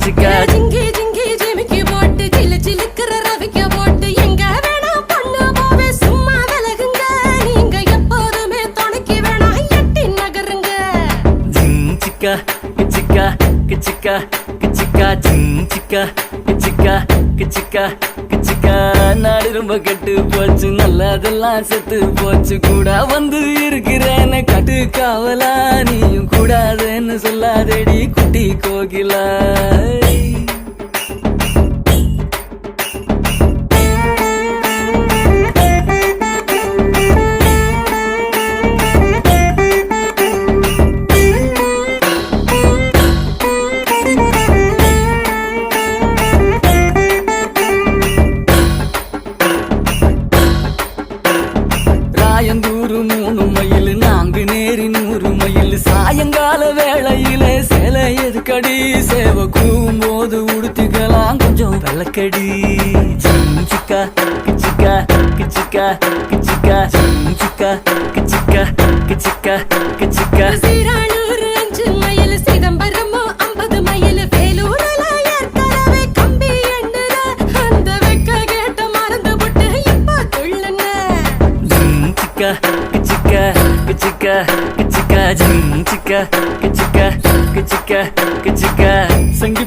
கிச்சிக்கா ஜிங்கி ஜிங்கி ஜிமிக்கி போட்டு சிலு சிலுக்குற ரவிக்க போட்டு எங்க வேணா பொண்ணு போவே சும்மா விலகுங்க நீங்க எப்போதுமே துணைக்கு வேணா எட்டி நகருங்க ஜிஞ்சிக்கா கிச்சிக்கா கிச்சிக்கா கிச்சிக்கா ஜிஞ்சிக்கா கிச்சிக்கா கிச்சிக்கா கிச்சிக்கா நாடு ரொம்ப கெட்டு போச்சு நல்லதெல்லாம் செத்து போச்சு கூட வந்து இருக்கிறேன்னு கட்டு காவலா நீயும் கூடாதுன்னு சொல்லாதடி குட்டி கோகிலா சாயந்தூரு 3 மைல் நான்கு நேரி 100 மைல் சாயங்கால வேளையில சேலை எதுக்கடி சேவ கூவும் போது உடுத்திக்கலாம் கொஞ்சம் விளக்கடி சிக்கா கிச்சிக்கா கிச்சிக்கா கிச்சிக்கா சிக்கா கிச்சிக்கா கிச்சிக்கா கிச்சிக்கா சீரானூர் 5 மைல் சிதம்பரம் 50 மைல் வேலூர்ல ஏற்கனவே கம்பி எண்ணுற அந்த வெக்க கேட்ட மறந்து விட்டு இப்ப துள்ளுன கிச்சிக்கா கிச்சிக்கா கிச்சிக்கா கிச்சிக்கா ஜிஞ்சிக்கா கிச்சிக்கா கிச்சிக்கா கிச்சிக்கா சங்கி